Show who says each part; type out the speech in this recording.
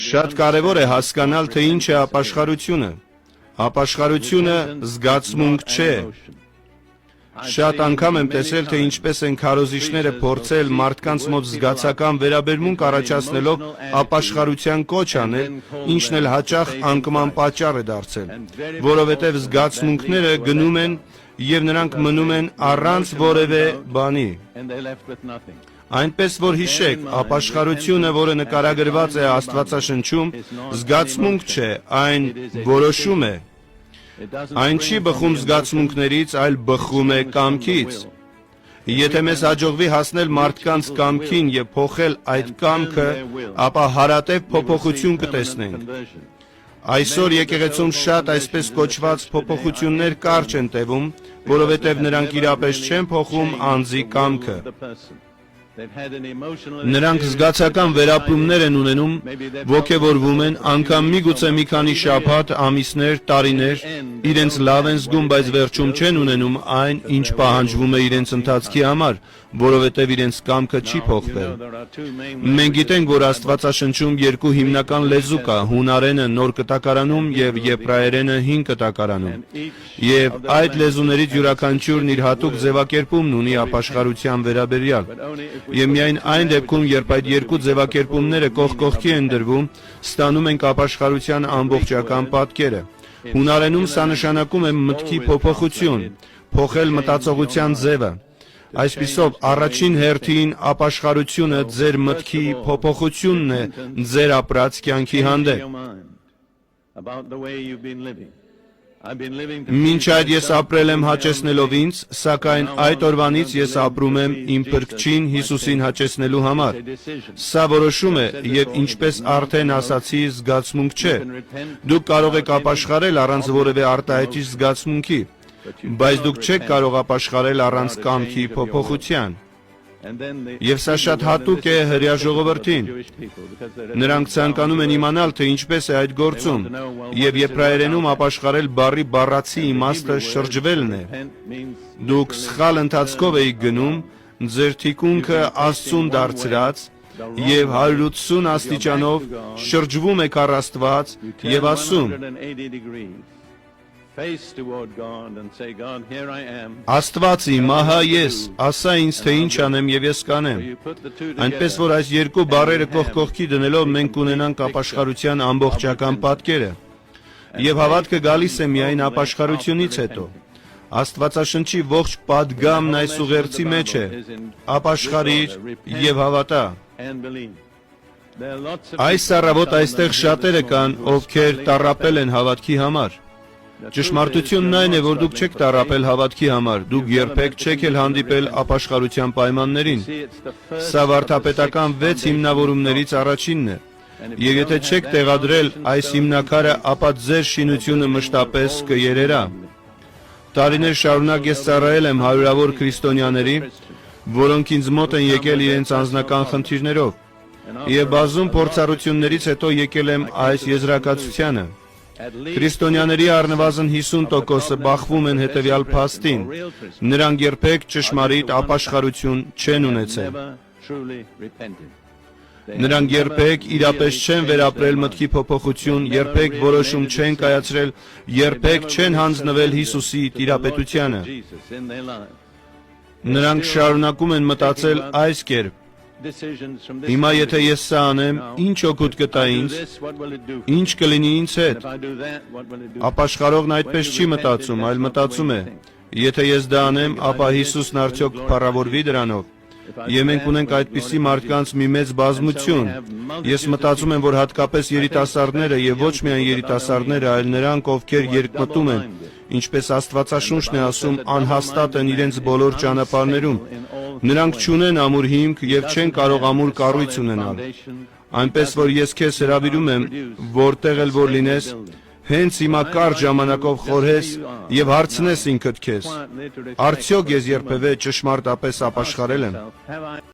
Speaker 1: Շատ կարևոր է հասկանալ, թե ինչ է ապաշխարությունը։ Ապաշխարությունը զգացմունք չէ։ Շատ անգամ եմ տեսել, թե ինչպես են քարոզիչները փորձել մարդկանց մոտ զգացական վերաբերմունք առաջացնելով ապաշխարության կոչ անել, ինչն էլ հաճախ անկման պատճառ է դարձել, որովհետև զգացմունքները գնում են և նրանք մնում են առանց որևէ բանի։ Այնպես որ հիշեք, ապաշխարությունը, որը նկարագրված է Աստվածաշնչում, զգացմունք չէ, այն որոշում է։ Այն չի բխում զգացմունքներից, այլ բխում է կամքից։ Եթե մեզ հաջողվի հասնել մարդկանց կամքին և փոխել այդ կամքը, ապա հարատև փոփոխություն կտեսնենք։ Այսօր եկեղեցում շատ այսպես կոչված փոփոխություններ կարճ են տևում, որովհետև նրանք իրապես չեն փոխում անձի կամքը։ Նրանք զգացական վերապրումներ են ունենում, ոգևորվում են, անգամ միգուցե մի քանի շաբաթ, ամիսներ, տարիներ, իրենց լավ են զգում, բայց վերջում չեն ունենում այն, ինչ պահանջվում է իրենց ընթացքի համար, որովհետև իրենց կամքը չի փոխվել։ Մենք գիտենք, որ Աստվածաշնչում երկու հիմնական լեզու կա՝ հունարենը նոր կտակարանում և եբրայերենը հին կտակարանում։ Եվ այդ լեզուներից յուրաքանչյուրն իր հատուկ ձևակերպումն ունի ապաշխարության վերաբերյալ։ Եվ միայն այն դեպքում, երբ այդ երկու ձևակերպումները կողք կողքի են դրվում, ստանում ենք ապաշխարության ամբողջական պատկերը։ Հունարենում սա նշանակում է մտքի փոփոխություն, փոխել մտածողության ձևը։ Այսպիսով, առաջին հերթին ապաշխարությունը ձեր մտքի փոփոխությունն է ձեր ապրած կյանքի հանդեպ։ Մինչ այդ ես ապրել եմ հաճեսնելով ինձ, սակայն այդ օրվանից ես ապրում եմ իմ Փրկչին Հիսուսին հաճեսնելու համար։ Սա որոշում է և ինչպես արդեն ասացի, զգացմունք չէ։ Դուք կարող եք ապաշխարել առանց որևէ արտահայտիչ զգացմունքի, բայց դուք չեք կարող ապաշխարել առանց կամքի փոփոխության։ Եվ սա շատ հատուկ է հրեա ժողովրդին։ Նրանք ցանկանում են իմանալ, թե ինչպես է այդ գործում, և եբրայերենում ապաշխարել բառի բառացի իմաստը շրջվելն է։ Դուք սխալ ընթացքով էիք գնում, ձեր թիկունքը Աստծուն դարձրած, և 180 աստիճանով շրջվում եք առ Աստված և ասում. Աստված իմ, ահա ես, ասա ինձ, թե ինչ անեմ և ես կանեմ։ Այնպես որ այս երկու բառերը կողք կողքի դնելով մենք կունենանք ապաշխարության ամբողջական պատկերը։ Եվ հավատքը գալիս է միայն ապաշխարությունից հետո։ Աստվածաշնչի ողջ պատգամն այս ուղերձի մեջ է. ապաշխարիր և հավատա։ Այս առավոտ այստեղ շատերը կան, ովքեր տառապել են հավատքի համար։ Ճշմարտությունն այն է, որ դուք չեք տառապել հավատքի համար, դուք երբեք չեք էլ հանդիպել ապաշխարության պայմաններին։ Սա վարդապետական 6 հիմնավորումներից առաջինն է։ Եվ եթե չեք տեղադրել այս հիմնաքարը, ապա ձեր շինությունը մշտապես կերերա։ Տարիներ շարունակ ես ծառայել եմ հարյուրավոր քրիստոնյաների, որոնք ինձ մոտ են եկել իրենց անձնական խնդիրներով։ Եվ բազում փորձառություններից հետո եկել եմ այս եզրակացությանը. Քրիստոնյաների առնվազն 50%-ը բախվում են հետևյալ փաստին. նրանք երբեք ճշմարիտ ապաշխարություն չեն ունեցել։ Նրանք երբեք իրապես չեն վերապրել մտքի փոփոխություն, երբեք որոշում չեն կայացրել, երբեք չեն հանձնվել Հիսուսի տիրապետությանը։ Նրանք շարունակում են մտածել այս կերպ. հիմա եթե ես սա անեմ, ինչ օգուտ կտա ինձ, ինչ կլինի ինձ հետ։ Ապաշխարողն այդպես չի մտածում, այլ մտածում է. եթե ես դա անեմ, ապա Հիսուսն արդյոք կփառավորվի դրանով։ Եվ մենք ունենք այդպիսի մարդկանց մի մեծ բազմություն։ Ես մտածում եմ, որ հատկապես երիտասարդները և ոչ միայն երիտասարդները, այլ նրանք, ովքեր երկմտում են, ինչպես Աստվածաշունչն է ասում, անհաստատ են իրենց բոլոր ճանապարհներում։ Նրանք չունեն ամուր հիմք և չեն կարող ամուր կառույց ունենալ։ Այնպես որ ես քեզ հրավիրում եմ, որտեղ էլ որ լինես, հենց հիմա կարճ ժամանակով խորհես և հարցնես ինքդ քեզ. արդյոք ես երբևէ ճշմարտապես ապաշխարել եմ։